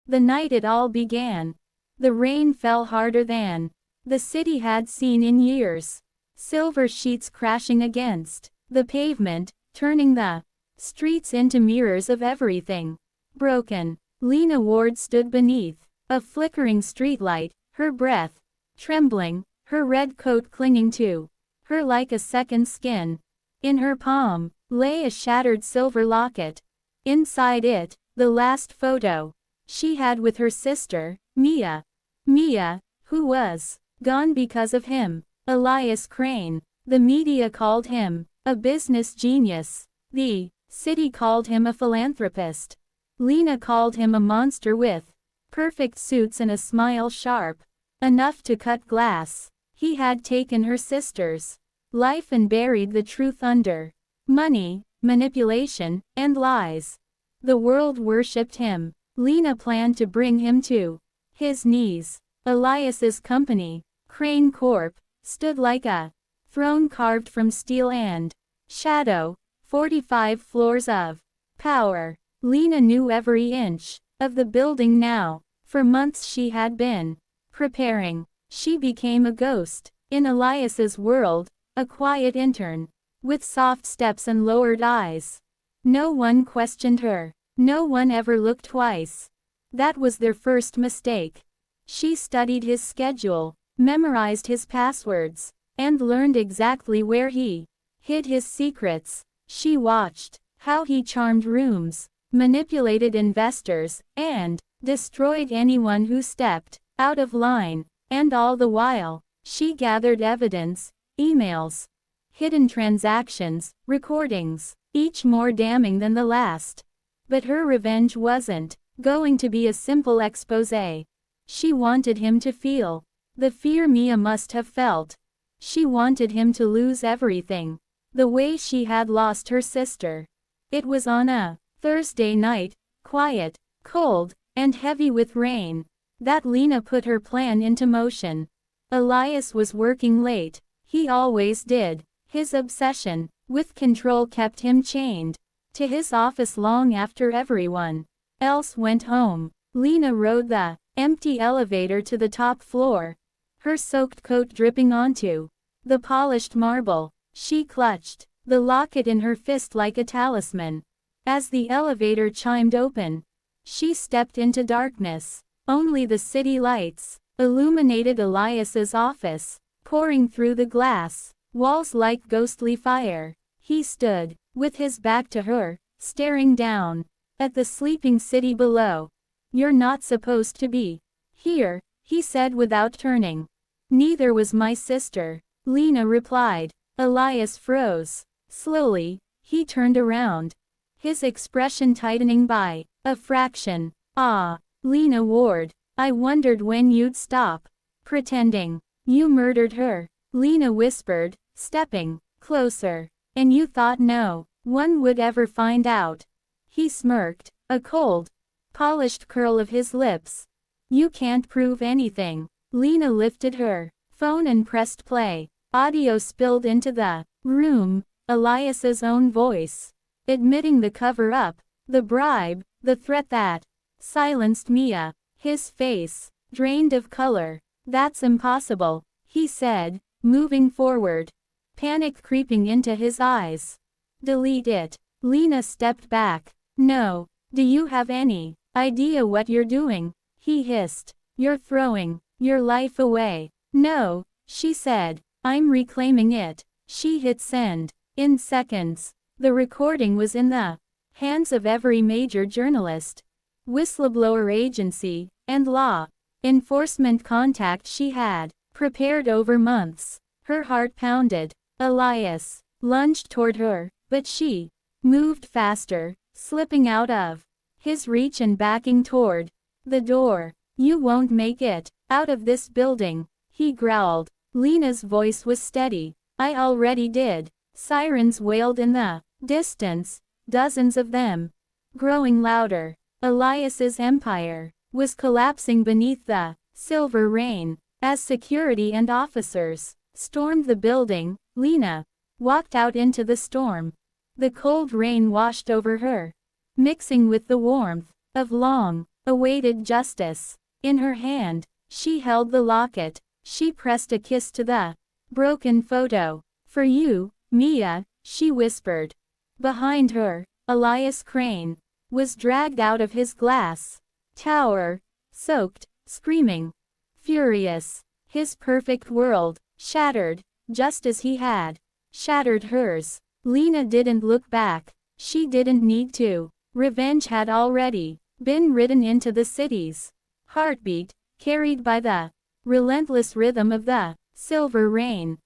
The night it all began. The rain fell harder than the city had seen in years. Silver sheets crashing against the pavement, turning the streets into mirrors of everything broken. Lena Ward stood beneath a flickering streetlight, her breath trembling, her red coat clinging to her like a second skin. In her palm lay a shattered silver locket. Inside it, the last photo she had with her sister, Mia. Mia, who was gone because of him. Elias Crane. The media called him a business genius. The city called him a philanthropist. Lena called him a monster with perfect suits and a smile sharp enough to cut glass. He had taken her sister's life and buried the truth under money, manipulation, and lies. The world worshipped him. Lena planned to bring him to his knees. Elias's company, Crane Corp., stood like a throne carved from steel and shadow. 45 floors of power. Lena knew every inch of the building now. For months she had been preparing. She became a ghost in Elias's world, a quiet intern with soft steps and lowered eyes. No one questioned her. No one ever looked twice. That was their first mistake. She studied his schedule, memorized his passwords, and learned exactly where he hid his secrets. She watched how he charmed rooms, manipulated investors, and destroyed anyone who stepped out of line. And all the while, she gathered evidence, emails, hidden transactions, recordings, each more damning than the last. But her revenge wasn't going to be a simple expose. She wanted him to feel the fear Mia must have felt. She wanted him to lose everything, the way she had lost her sister. It was on a Thursday night, quiet, cold, and heavy with rain, that Lena put her plan into motion. Elias was working late. He always did. His obsession with control kept him chained to his office long after everyone else went home. Lena rode the empty elevator to the top floor, her soaked coat dripping onto the polished marble. She clutched the locket in her fist like a talisman. As the elevator chimed open, she stepped into darkness. Only the city lights illuminated Elias's office, pouring through the glass walls like ghostly fire. He stood, with his back to her, staring down at the sleeping city below. "You're not supposed to be here," he said without turning. "Neither was my sister," Lena replied. Elias froze. Slowly, he turned around, his expression tightening by a fraction. "Ah, Lena Ward, I wondered when you'd stop pretending. You murdered her," Lena whispered, stepping closer. "And you thought no one would ever find out." He smirked, a cold, polished curl of his lips. "You can't prove anything." Lena lifted her phone and pressed play. Audio spilled into the room, Elias's own voice, admitting the cover-up, the bribe, the threat that silenced Mia. His face drained of color. "That's impossible," he said, moving forward, panic creeping into his eyes. "Delete it." Lena stepped back. "No. Do you have any idea what you're doing?" he hissed. "You're throwing your life away." "No," she said. "I'm reclaiming it." She hit send. In seconds, the recording was in the hands of every major journalist, whistleblower agency, and law enforcement contact she had prepared over months. Her heart pounded. Elias lunged toward her, but she moved faster, slipping out of his reach and backing toward the door. "You won't make it out of this building," he growled. Lena's voice was steady. "I already did." Sirens wailed in the distance, dozens of them, growing louder. Elias's empire was collapsing beneath the silver rain. As security and officers stormed the building, Lena walked out into the storm. The cold rain washed over her, mixing with the warmth of long, awaited justice. In her hand, she held the locket. She pressed a kiss to the broken photo. "For you, Mia," she whispered. Behind her, Elias Crane was dragged out of his glass tower, soaked, screaming, furious. His perfect world shattered, just as he had shattered hers. Lena didn't look back. She didn't need to. Revenge had already been written into the city's heartbeat, carried by the relentless rhythm of the silver rain.